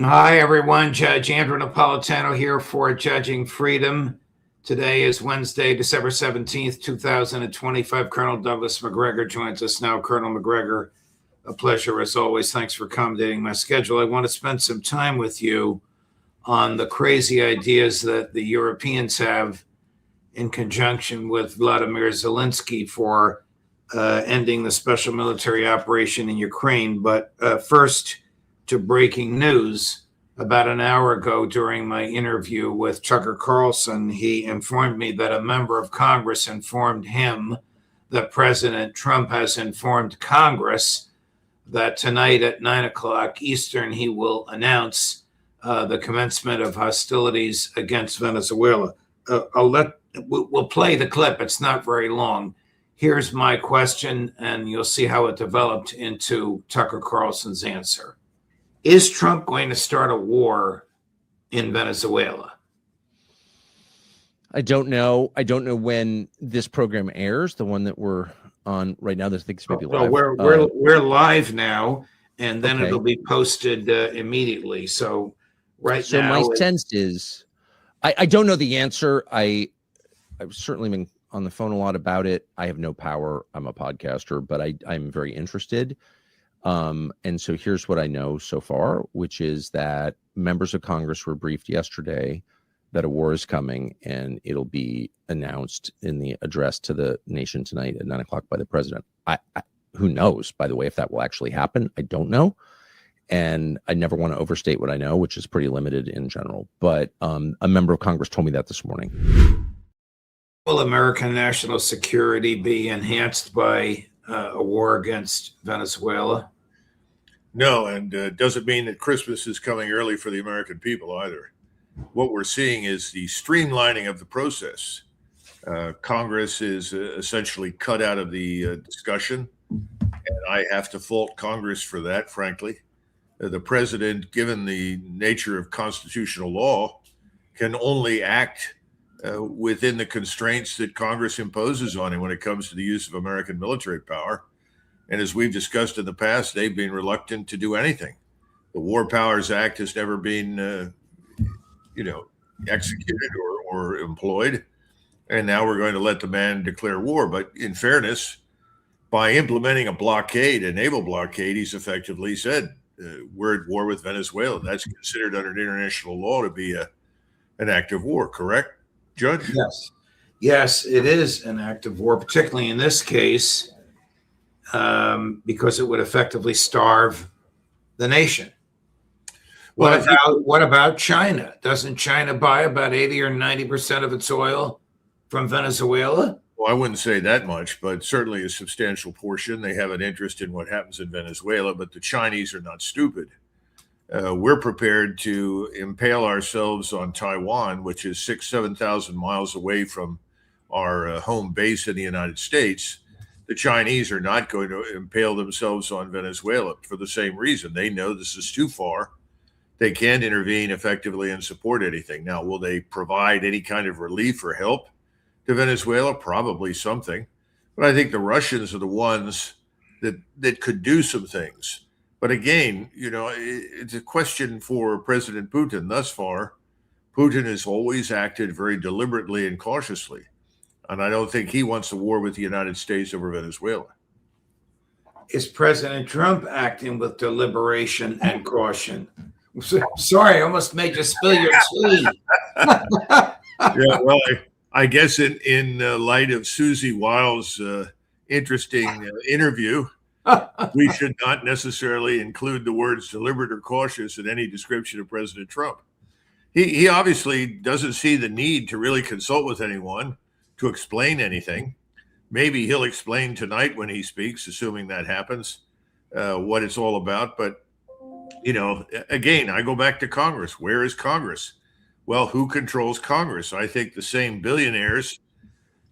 Hi, everyone. Judge Andrew Napolitano here for Judging Freedom. Today is Wednesday, December 17th, 2025. Colonel Douglas Macgregor joins us now. Colonel Macgregor, a pleasure as always. Thanks for accommodating my schedule. I want to spend some time with you on the crazy ideas that the Europeans have in conjunction with Vladimir Zelensky for ending the special military operation in Ukraine. But first, to breaking news. About an hour ago, during my interview with Tucker Carlson, he informed me that a member of Congress informed him that President Trump has informed Congress that tonight at 9 o'clock Eastern, he will announce the commencement of hostilities against Venezuela. We'll play the clip. It's not very long. Here's my question, and you'll see how it developed into Tucker Carlson's answer. Is Trump going to start a war in Venezuela? I don't know. I don't know when this program airs, the one that we're on right now. This thing's maybe live. We're live now, and then it'll be posted immediately. So now, my sense is, I don't know the answer. I've certainly been on the phone a lot about it. I have no power. I'm a podcaster, but I'm very interested. And so here's what I know so far, which is that members of Congress were briefed yesterday that a war is coming, and it'll be announced in the address to the nation tonight at 9 o'clock by the president. Who knows, by the way, if that will actually happen? I don't know. And I never want to overstate what I know, which is pretty limited in general. But a member of Congress told me that this morning. Will American national security be enhanced by a war against Venezuela? No, and it doesn't mean that Christmas is coming early for the American people either. What we're seeing is the streamlining of the process. Congress is essentially cut out of the discussion, and I have to fault Congress for that, frankly. The president, given the nature of constitutional law, can only act within the constraints that Congress imposes on him when it comes to the use of American military power. And as we've discussed in the past, they've been reluctant to do anything. The War Powers Act has never been, executed or employed. And now we're going to let the man declare war. But in fairness, by implementing a blockade, a naval blockade, he's effectively said, we're at war with Venezuela. That's considered under international law to be an act of war, correct, Judge? Yes, it is an act of war, particularly in this case, because it would effectively starve the nation. What about China? Doesn't China buy about 80 or 90% of its oil from Venezuela? Well, I wouldn't say that much, but certainly a substantial portion. They have an interest in what happens in Venezuela, but the Chinese are not stupid. We're prepared to impale ourselves on Taiwan, which is 7,000 miles away from our home base in the United States. The Chinese are not going to impale themselves on Venezuela for the same reason. They know this is too far. They can't intervene effectively and support anything. Now, will they provide any kind of relief or help to Venezuela? Probably something. But I think the Russians are the ones that could do some things. But again, it's a question for President Putin. Thus far, Putin has always acted very deliberately and cautiously. And I don't think he wants a war with the United States over Venezuela. Is President Trump acting with deliberation and caution? Sorry, I almost made you spill your tea. Yeah, well, I guess in light of Susie Wiles' interesting interview, we should not necessarily include the words deliberate or cautious in any description of President Trump. He obviously doesn't see the need to really consult with anyone to explain anything. Maybe he'll explain tonight when he speaks, assuming that happens, what it's all about. But, again, I go back to Congress. Where is Congress? Well, who controls Congress? I think the same billionaires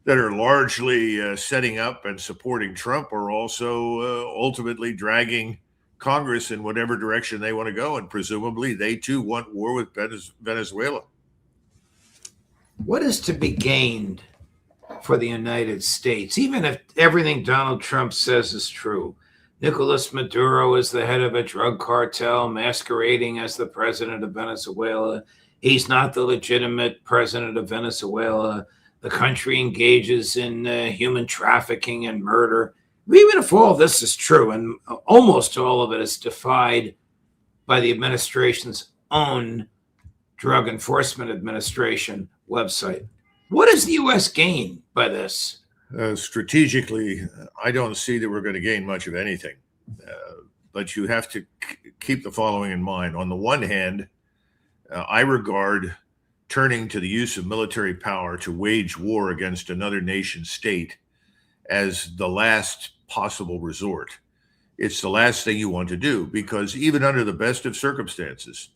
that are largely setting up and supporting Trump are also ultimately dragging Congress in whatever direction they want to go. And presumably they too want war with Venezuela. What is to be gained for the United States, even if everything Donald Trump says is true? Nicolas Maduro is the head of a drug cartel masquerading as the president of Venezuela. He's not the legitimate president of Venezuela. The country engages in human trafficking and murder. Even if all this is true, and almost all of it is defied by the administration's own Drug Enforcement Administration website, what does the U.S. gain by this? Strategically, I don't see that we're going to gain much of anything. But you have to keep the following in mind. On the one hand, I regard turning to the use of military power to wage war against another nation state as the last possible resort. It's the last thing you want to do, because even under the best of circumstances,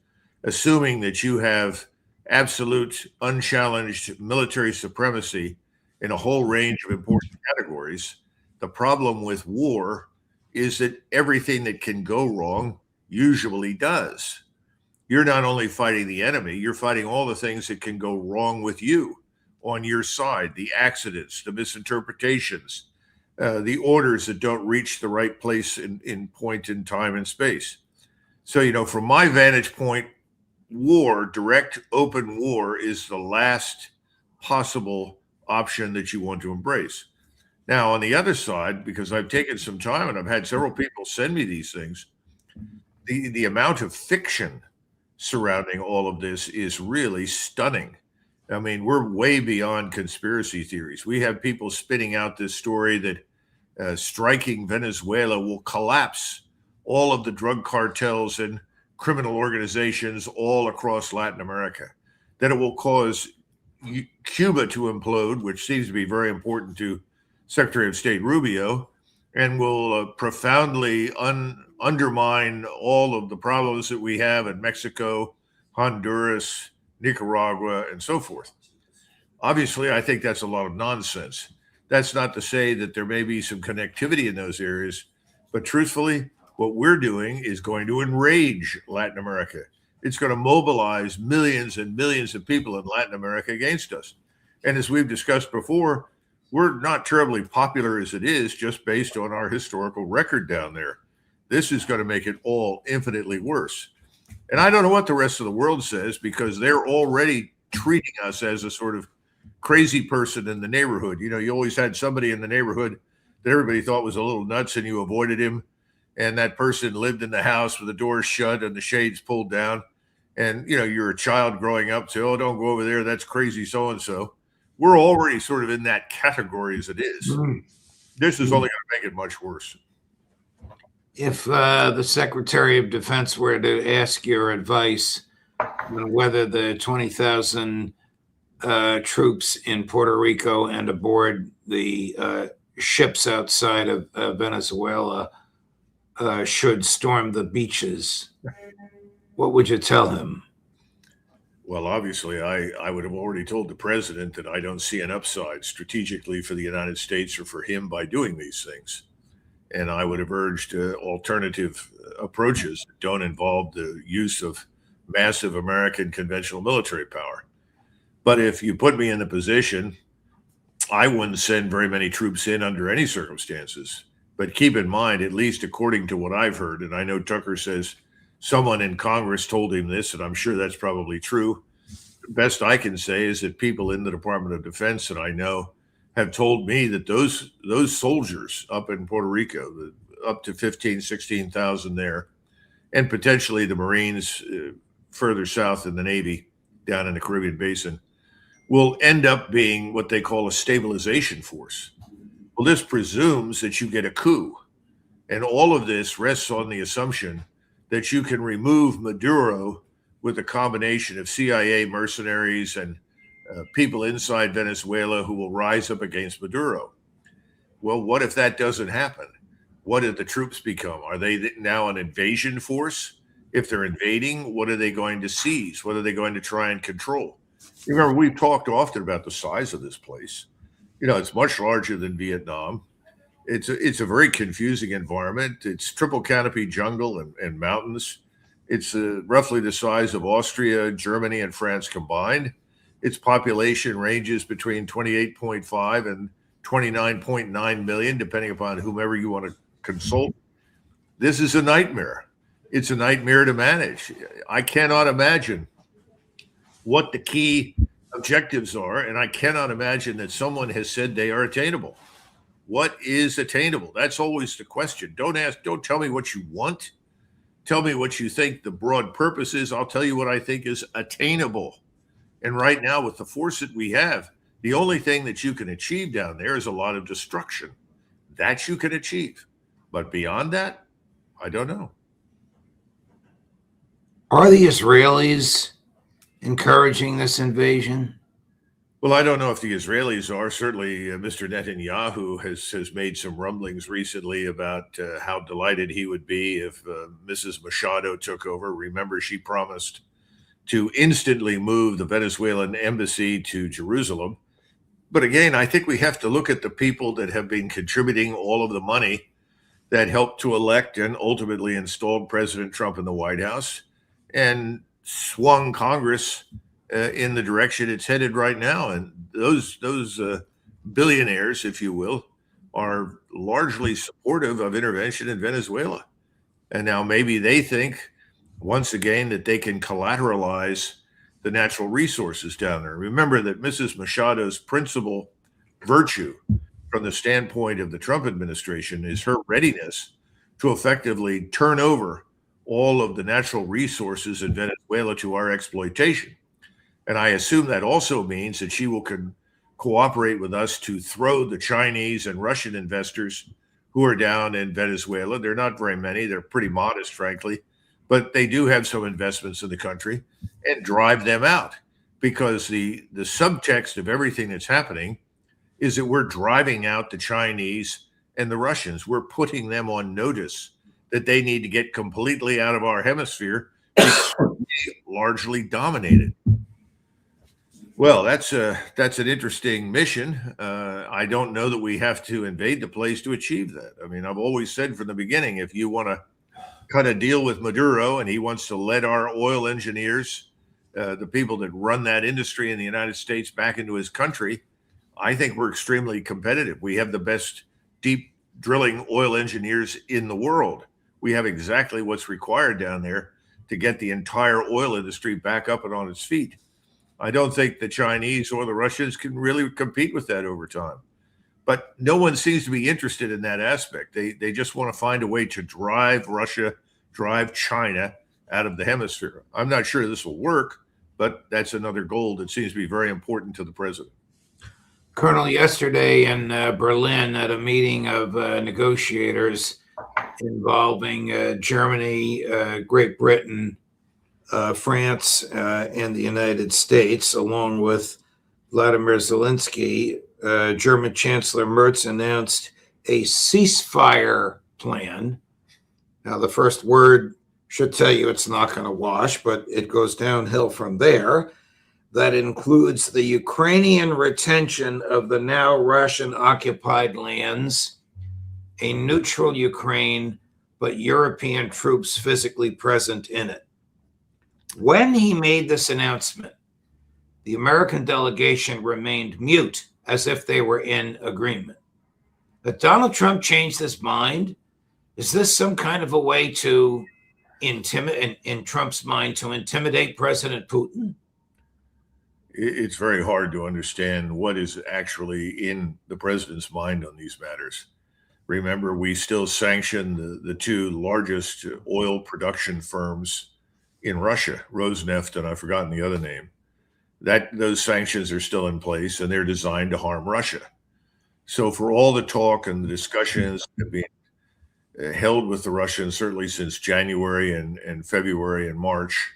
assuming that you have absolute, unchallenged military supremacy in a whole range of important categories, the problem with war is that everything that can go wrong usually does. You're not only fighting the enemy, you're fighting all the things that can go wrong with you on your side, the accidents, the misinterpretations, the orders that don't reach the right place in point in time and space. So, from my vantage point, war, direct open war, is the last possible option that you want to embrace. Now, on the other side, because I've taken some time and I've had several people send me these things, the amount of fiction surrounding all of this is really stunning. I mean, we're way beyond conspiracy theories. We have people spitting out this story that striking Venezuela will collapse all of the drug cartels and criminal organizations all across Latin America, that it will cause Cuba to implode, which seems to be very important to Secretary of State Rubio, and will profoundly undermine all of the problems that we have in Mexico, Honduras, Nicaragua, and so forth. Obviously, I think that's a lot of nonsense. That's not to say that there may be some connectivity in those areas, but truthfully, what we're doing is going to enrage Latin America. It's going to mobilize millions and millions of people in Latin America against us. And as we've discussed before, we're not terribly popular as it is, just based on our historical record down there. This is going to make it all infinitely worse. And I don't know what the rest of the world says, because they're already treating us as a sort of crazy person in the neighborhood. You always had somebody in the neighborhood that everybody thought was a little nuts, and you avoided him. And that person lived in the house with the doors shut and the shades pulled down. And, you're a child growing up, say, oh, don't go over there, that's crazy so-and-so. We're already sort of in that category as it is. This is only going to make it much worse. If the Secretary of Defense were to ask your advice on whether the 20,000 troops in Puerto Rico and aboard the ships outside of Venezuela should storm the beaches, what would you tell him? Well, obviously, I would have already told the president that I don't see an upside strategically for the United States or for him by doing these things. And I would have urged alternative approaches that don't involve the use of massive American conventional military power. But if you put me in the position, I wouldn't send very many troops in under any circumstances. But keep in mind, at least according to what I've heard, and I know Tucker says someone in Congress told him this, and I'm sure that's probably true. The best I can say is that people in the Department of Defense that I know have told me that those soldiers up in Puerto Rico, up to 15, 16,000 there, and potentially the Marines further south in the Navy down in the Caribbean Basin, will end up being what they call a stabilization force. Well, this presumes that you get a coup. And all of this rests on the assumption that you can remove Maduro with a combination of CIA mercenaries and people inside Venezuela who will rise up against Maduro. Well, what if that doesn't happen? What do the troops become? Are they now an invasion force? If they're invading, what are they going to seize? What are they going to try and control? Remember, we've talked often about the size of this place. It's much larger than Vietnam. It's a very confusing environment. It's triple canopy jungle and mountains. It's roughly the size of Austria, Germany, and France combined. Its population ranges between 28.5 and 29.9 million, depending upon whomever you want to consult. This is a nightmare. It's a nightmare to manage. I cannot imagine what the key objectives are, and I cannot imagine that someone has said they are attainable. What is attainable? That's always the question. Don't tell me what you want. Tell me what you think the broad purpose is. I'll tell you what I think is attainable. And right now, with the force that we have, the only thing that you can achieve down there is a lot of destruction. That you can achieve. But beyond that, I don't know. Are the Israelis encouraging this invasion? Well, I don't know if the Israelis are. Certainly, Mr. Netanyahu has made some rumblings recently about how delighted he would be if Mrs. Machado took over. Remember, she promised to instantly move the Venezuelan embassy to Jerusalem. But again, I think we have to look at the people that have been contributing all of the money that helped to elect and ultimately installed President Trump in the White House and swung Congress in the direction it's headed right now. And those billionaires, if you will, are largely supportive of intervention in Venezuela. And now maybe they think, once again, that they can collateralize the natural resources down there. Remember that Mrs. Machado's principal virtue from the standpoint of the Trump administration is her readiness to effectively turn over all of the natural resources in Venezuela to our exploitation. And I assume that also means that she will cooperate with us to throw the Chinese and Russian investors who are down in Venezuela. They're not very many. They're pretty modest, frankly, but they do have some investments in the country, and drive them out, because the subtext of everything that's happening is that we're driving out the Chinese and the Russians. We're putting them on notice that they need to get completely out of our hemisphere because we largely dominated. Well, that's an interesting mission. I don't know that we have to invade the place to achieve that. I mean, I've always said from the beginning, if you want to cut a deal with Maduro and he wants to let our oil engineers, the people that run that industry in the United States, back into his country, I think we're extremely competitive. We have the best deep drilling oil engineers in the world. We have exactly what's required down there to get the entire oil industry back up and on its feet. I don't think the Chinese or the Russians can really compete with that over time. But no one seems to be interested in that aspect. They just want to find a way to drive Russia, drive China out of the hemisphere. I'm not sure this will work, but that's another goal that seems to be very important to the president. Colonel, yesterday in Berlin at a meeting of negotiators involving Germany, Great Britain, France, and the United States, along with Vladimir Zelensky, German Chancellor Merz announced a ceasefire plan. Now, the first word should tell you it's not going to wash, but it goes downhill from there. That includes the Ukrainian retention of the now Russian-occupied lands, a neutral Ukraine, but European troops physically present in it. When he made this announcement, the American delegation remained mute, as if they were in agreement. But Donald Trump changed his mind. Is this some kind of a way to intimidate, in Trump's mind, to intimidate President Putin? It's very hard to understand what is actually in the president's mind on these matters. Remember, we still sanction the two largest oil production firms in Russia, Rosneft, and I've forgotten the other name. Those sanctions are still in place, and they're designed to harm Russia. So for all the talk and the discussions that have been held with the Russians, certainly since January and February and March,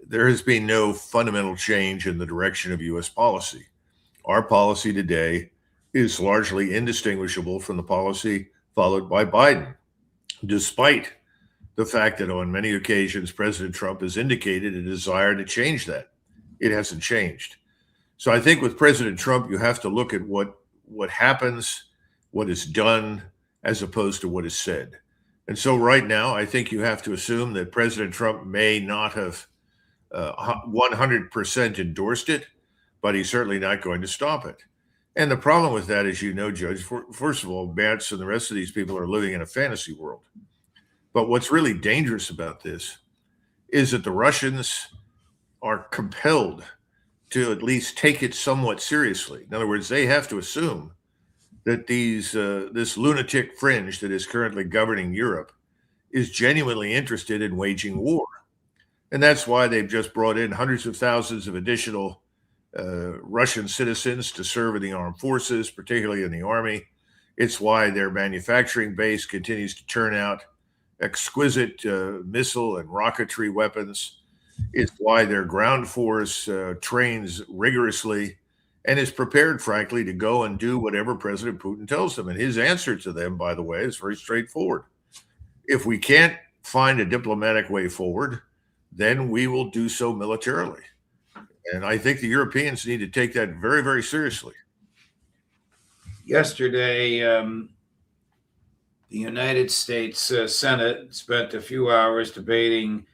there has been no fundamental change in the direction of U.S. policy. Our policy today is largely indistinguishable from the policy followed by Biden, despite the fact that on many occasions President Trump has indicated a desire to change that. It hasn't changed. So I think with President Trump, you have to look at what happens, what is done, as opposed to what is said. And so right now, I think you have to assume that President Trump may not have 100% endorsed it, but he's certainly not going to stop it. And the problem with that, as you know, Judge, first of all, Batts and the rest of these people are living in a fantasy world. But what's really dangerous about this is that the Russians are compelled to at least take it somewhat seriously. In other words, they have to assume that this lunatic fringe that is currently governing Europe is genuinely interested in waging war. And that's why they've just brought in hundreds of thousands of additional Russian citizens to serve in the armed forces, particularly in the army. It's why their manufacturing base continues to turn out exquisite missile and rocketry weapons. It's why their ground force trains rigorously and is prepared, frankly, to go and do whatever President Putin tells them. And his answer to them, by the way, is very straightforward. If we can't find a diplomatic way forward, then we will do so militarily. And I think the Europeans need to take that very, very seriously. Yesterday, the United States Senate spent a few hours debating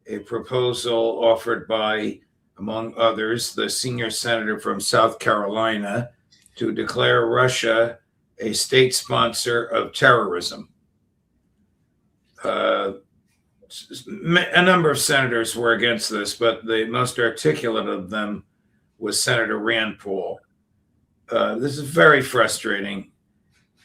a proposal offered by, among others, the senior senator from South Carolina to declare Russia a state sponsor of terrorism. A number of senators were against this, but the most articulate of them was Senator Rand Paul. This is very frustrating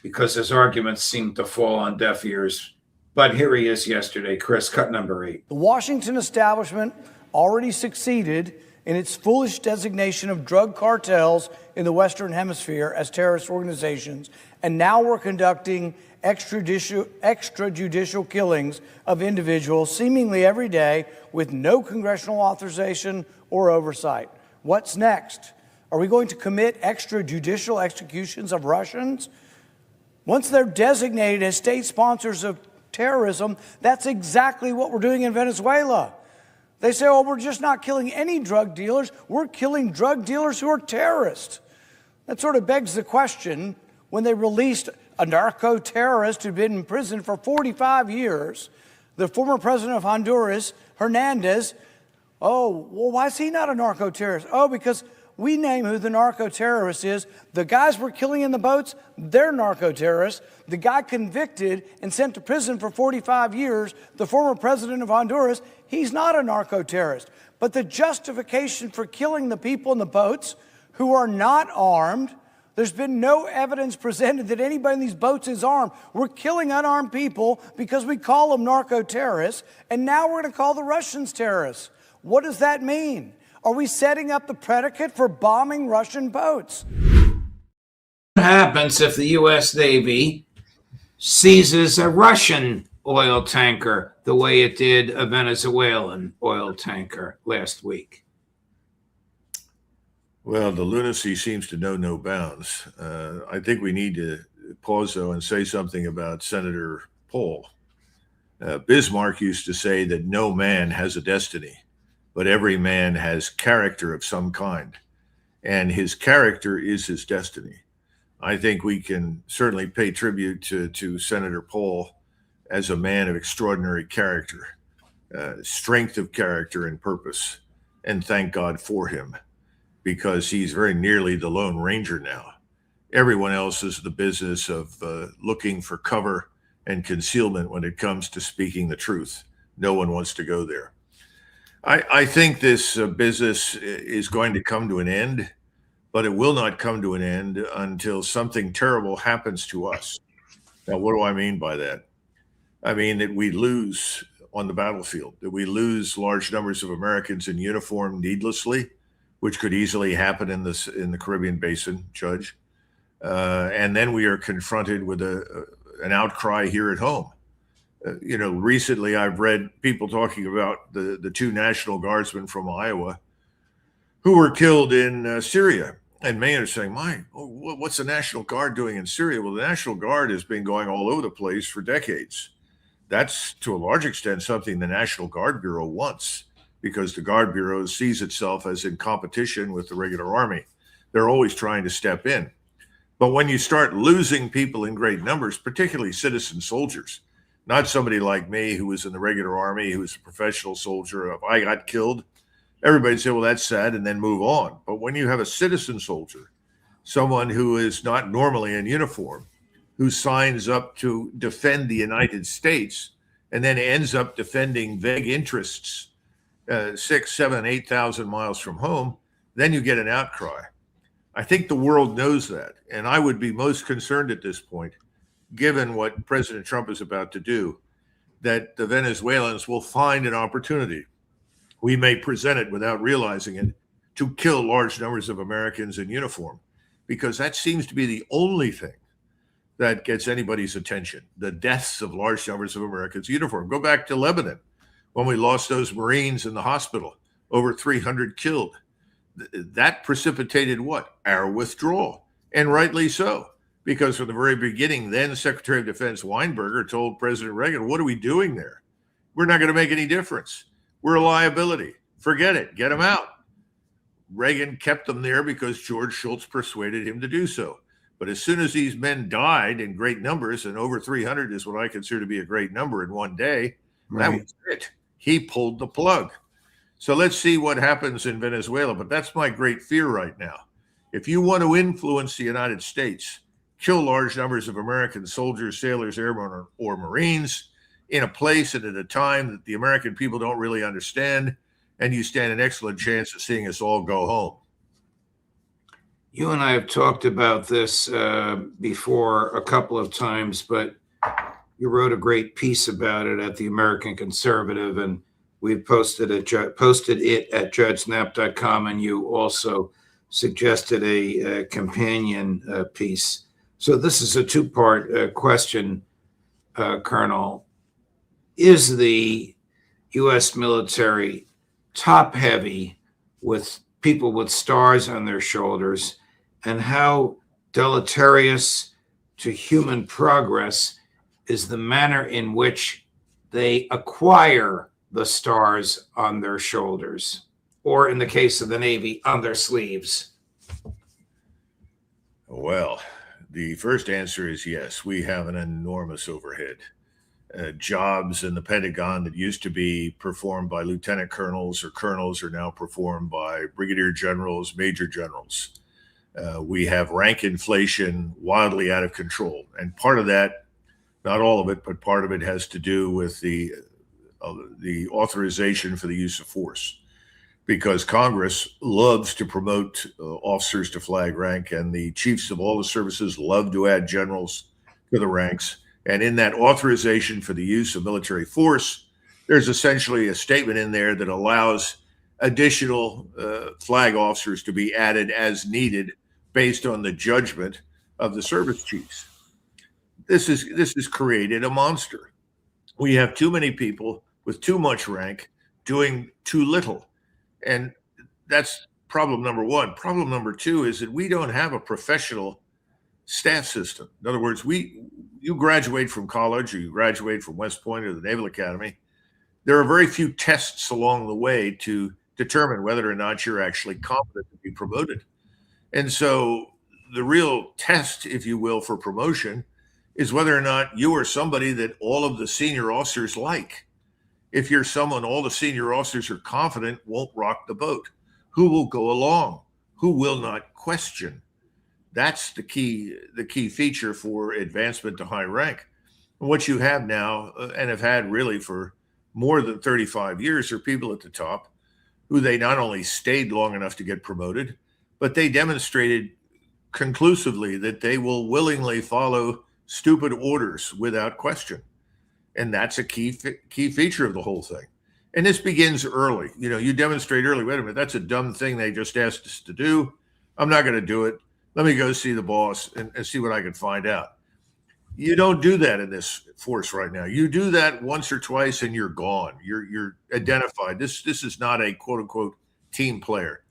because his arguments seem to fall on deaf ears. But here he is yesterday. Chris, cut number 8. The Washington establishment already succeeded in its foolish designation of drug cartels in the Western Hemisphere as terrorist organizations, and now we're conducting extrajudicial killings of individuals seemingly every day with no congressional authorization or oversight. What's next? Are we going to commit extrajudicial executions of Russians? Once they're designated as state sponsors of terrorism, that's exactly what we're doing in Venezuela. They say, oh, we're just not killing any drug dealers. We're killing drug dealers who are terrorists. That sort of begs the question, when they released a narco-terrorist who'd been in prison for 45 years, the former president of Honduras, Hernandez, oh, well, why is he not a narco-terrorist? Oh, because we name who the narco-terrorist is. The guys we're killing in the boats, they're narco-terrorists. The guy convicted and sent to prison for 45 years, the former president of Honduras, he's not a narco-terrorist. But the justification for killing the people in the boats who are not armed, there's been no evidence presented that anybody in these boats is armed. We're killing unarmed people because we call them narco-terrorists, and now we're going to call the Russians terrorists. What does that mean? Are we setting up the predicate for bombing Russian boats? What happens if the U.S. Navy seizes a Russian oil tanker the way it did a Venezuelan oil tanker last week? Well, the lunacy seems to know no bounds. I think we need to pause, though, and say something about Senator Paul. Bismarck used to say that no man has a destiny, but every man has character of some kind, and his character is his destiny. I think we can certainly pay tribute to Senator Paul as a man of extraordinary character, strength of character and purpose, and thank God for him, because he's very nearly the Lone Ranger now. Everyone else is the business of looking for cover and concealment when it comes to speaking the truth. No one wants to go there. I think this business is going to come to an end, but it will not come to an end until something terrible happens to us. Now, what do I mean by that? I mean that we lose on the battlefield, that we lose large numbers of Americans in uniform needlessly, which could easily happen in the Caribbean Basin, Judge. And then we are confronted with an outcry here at home. Recently I've read people talking about the 2 National Guardsmen from Iowa who were killed in Syria. And many are saying, what's the National Guard doing in Syria? Well, the National Guard has been going all over the place for decades. That's, to a large extent, something the National Guard Bureau wants, because the Guard Bureau sees itself as in competition with the regular Army. They're always trying to step in. But when you start losing people in great numbers, particularly citizen soldiers, not somebody like me who was in the regular Army, who was a professional soldier, if I got killed, everybody say, well, that's sad, and then move on. But when you have a citizen soldier, someone who is not normally in uniform, who signs up to defend the United States and then ends up defending vague interests 6, 7, 8,000 miles from home, then you get an outcry. I think the world knows that. And I would be most concerned at this point, given what President Trump is about to do, that the Venezuelans will find an opportunity. We may present it without realizing it, to kill large numbers of Americans in uniform, because that seems to be the only thing that gets anybody's attention, the deaths of large numbers of Americans in uniform. Go back to Lebanon, when we lost those Marines in the hospital, over 300 killed. That precipitated what? Our withdrawal, and rightly so, because from the very beginning, then Secretary of Defense Weinberger told President Reagan, what are we doing there? We're not going to make any difference. We're a liability. Forget it. Get them out. Reagan kept them there because George Shultz persuaded him to do so. But as soon as these men died in great numbers, and over 300 is what I consider to be a great number in one day, that was it. He pulled the plug. So let's see what happens in Venezuela. But that's my great fear right now. If you want to influence the United States, kill large numbers of American soldiers, sailors, airmen, or Marines in a place and at a time that the American people don't really understand, and you stand an excellent chance of seeing us all go home. You and I have talked about this before a couple of times, but you wrote a great piece about it at the American Conservative, and we posted it at judgesnap.com, and you also suggested a companion piece. So this is a two-part question, Colonel. Is the U.S. military top-heavy with people with stars on their shoulders, and how deleterious to human progress is the manner in which they acquire the stars on their shoulders, or in the case of the Navy, on their sleeves? Well, the first answer is yes. We have an enormous overhead. Jobs in the Pentagon that used to be performed by lieutenant colonels or colonels are now performed by brigadier generals, major generals. We have rank inflation wildly out of control. And part of that, not all of it, but part of it has to do with the authorization for the use of force, because Congress loves to promote officers to flag rank, and the chiefs of all the services love to add generals to the ranks. And in that authorization for the use of military force, there's essentially a statement in there that allows additional flag officers to be added as needed based on the judgment of the service chiefs. This has created a monster. We have too many people with too much rank doing too little. And that's problem number one. Problem number two is that we don't have a professional staff system. In other words, you graduate from college, or you graduate from West Point or the Naval Academy, there are very few tests along the way to determine whether or not you're actually competent to be promoted. And so the real test, if you will, for promotion is whether or not you are somebody that all of the senior officers like. If you're someone all the senior officers are confident won't rock the boat, who will go along, who will not question. That's the key feature for advancement to high rank. And what you have now, and have had really for more than 35 years, are people at the top who they not only stayed long enough to get promoted, but they demonstrated conclusively that they will willingly follow stupid orders without question. And that's a key feature of the whole thing. And this begins early. You demonstrate early, wait a minute, that's a dumb thing they just asked us to do. I'm not going to do it. Let me go see the boss and see what I can find out. You don't do that in this force right now. You do that once or twice and you're gone. You're identified. This is not a quote unquote team player.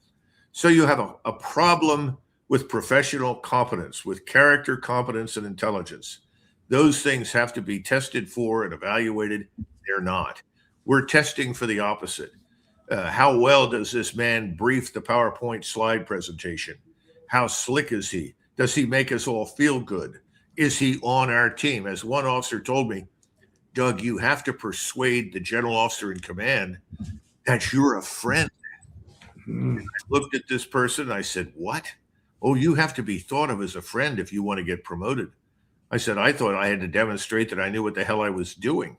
So you have a problem with professional competence, with character, competence, and intelligence. Those things have to be tested for and evaluated. They're not. We're testing for the opposite. How well does this man brief the PowerPoint slide presentation? How slick is he? Does he make us all feel good? Is he on our team? As one officer told me, Doug, you have to persuade the general officer in command that you're a friend. I looked at this person and I said, what? Oh, you have to be thought of as a friend if you want to get promoted. I said, I thought I had to demonstrate that I knew what the hell I was doing.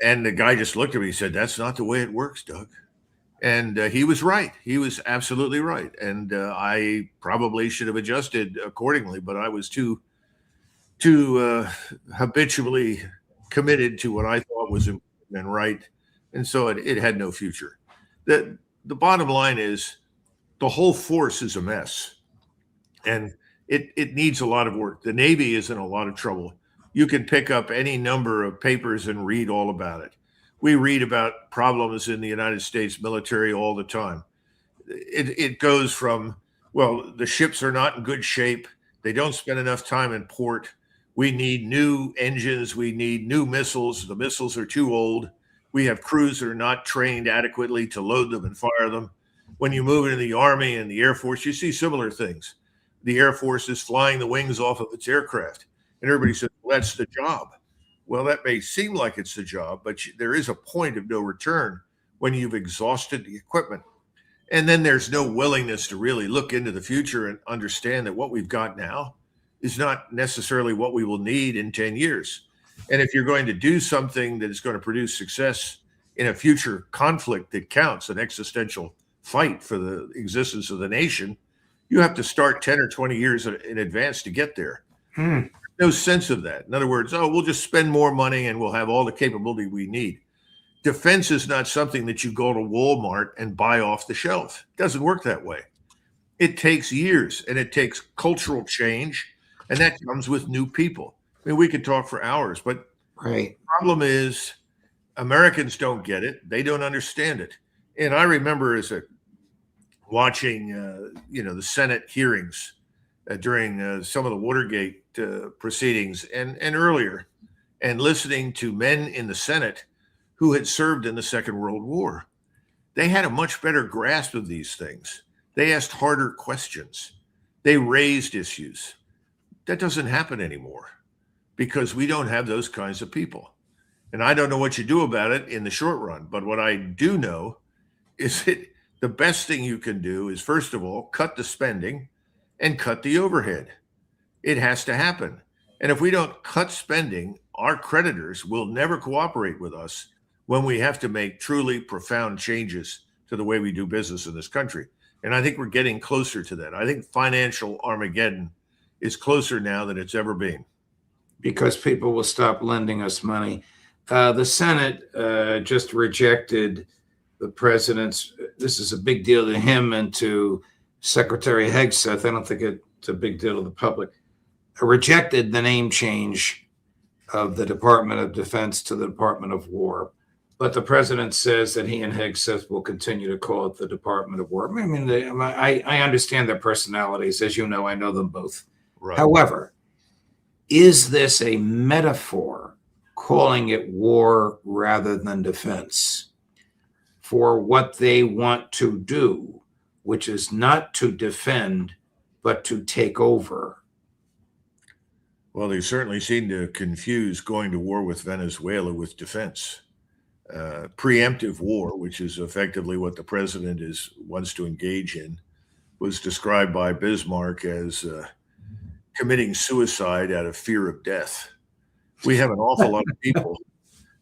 And the guy just looked at me. He said, "That's not the way it works, Doug." And he was right. He was absolutely right. And I probably should have adjusted accordingly, but I was too habitually committed to what I thought was important and right, and so it had no future. The bottom line is the whole force is a mess, and it needs a lot of work. The Navy is in a lot of trouble. You can pick up any number of papers and read all about it. We read about problems in the United States military all the time. It goes from, well, the ships are not in good shape. They don't spend enough time in port. We need new engines. We need new missiles. The missiles are too old. We have crews that are not trained adequately to load them and fire them. When you move into the Army and the Air Force, you see similar things. The Air Force is flying the wings off of its aircraft. And everybody says, well, that's the job. Well, that may seem like it's the job, but there is a point of no return when you've exhausted the equipment. And then there's no willingness to really look into the future and understand that what we've got now is not necessarily what we will need in 10 years. And if you're going to do something that is going to produce success in a future conflict that counts, an existential fight for the existence of the nation, you have to start 10 or 20 years in advance to get there. No sense of that. In other words, we'll just spend more money and we'll have all the capability we need. Defense is not something that you go to Walmart and buy off the shelf. It doesn't work that way. It takes years and it takes cultural change, and that comes with new people. I mean, we could talk for hours, but Right. the problem is Americans don't get it. They don't understand it. And I remember watching, the Senate hearings during some of the Watergate proceedings and earlier, and listening to men in the Senate who had served in the Second World War. They had a much better grasp of these things. They asked harder questions. They raised issues. That doesn't happen anymore because we don't have those kinds of people. And I don't know what you do about it in the short run, but what I do know is that the best thing you can do is, first of all, cut the spending and cut the overhead. It has to happen. And if we don't cut spending, our creditors will never cooperate with us when we have to make truly profound changes to the way we do business in this country. And I think we're getting closer to that. I think financial Armageddon is closer now than it's ever been. Because people will stop lending us money. The Senate just rejected the president's, this is a big deal to him and to Secretary Hegseth. I don't think it's a big deal to the public. Rejected the name change of the Department of Defense to the Department of War. But the president says that he and Hegseth will continue to call it the Department of War. I mean, I understand their personalities. As you know, I know them both. Right. However, is this a metaphor, calling it war rather than defense, for what they want to do, which is not to defend, but to take over? Well, they certainly seem to confuse going to war with Venezuela with defense. Preemptive war, which is effectively what the president wants to engage in, was described by Bismarck as committing suicide out of fear of death. We have an awful lot of people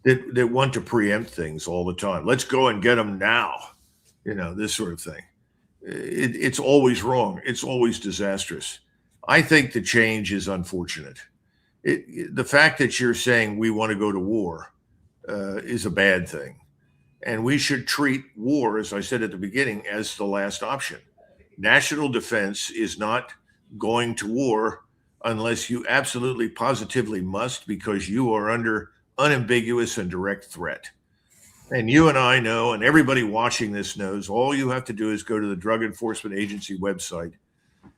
that want to preempt things all the time. Let's go and get them now, this sort of thing. It's always wrong. It's always disastrous. I think the change is unfortunate. The fact that you're saying we want to go to war is a bad thing. And we should treat war, as I said at the beginning, as the last option. National defense is not going to war unless you absolutely positively must, because you are under unambiguous and direct threat. And you and I know, and everybody watching this knows, all you have to do is go to the Drug Enforcement Agency website,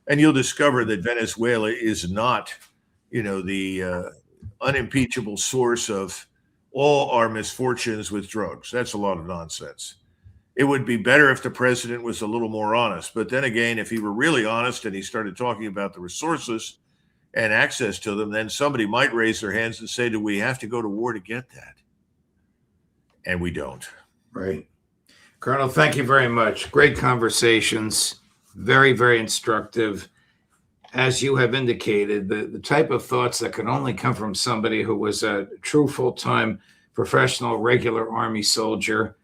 and you'll discover that Venezuela is not, the unimpeachable source of all our misfortunes with drugs. That's a lot of nonsense. It would be better if the president was a little more honest. But then again, if he were really honest and he started talking about the resources and access to them, then somebody might raise their hands and say, do we have to go to war to get that? And we don't. Right. Colonel, thank you very much. Great conversations. Very, very instructive. as you have indicated, the type of thoughts that can only come from somebody who was a true full-time professional, regular Army soldier,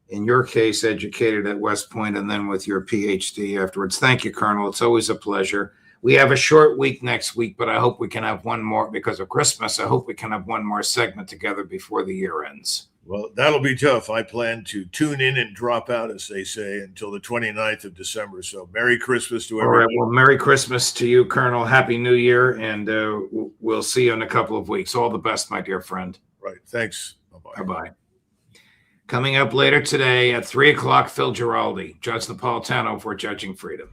in your case, educated at West Point, and then with your PhD afterwards. Thank you, Colonel. It's always a pleasure. We have a short week next week, but I hope we can have one more because of Christmas. I hope we can have one more segment together before the year ends. Well, that'll be tough. I plan to tune in and drop out, as they say, until the 29th of December. So Merry Christmas to All everyone. right. Well, Merry Christmas to you, Colonel. Happy New Year. And we'll see you in a couple of weeks. All the best, my dear friend. Right. Thanks. Bye-bye. Bye-bye. Coming up later today at 3 o'clock, Phil Giraldi, Judge Napolitano for Judging Freedom.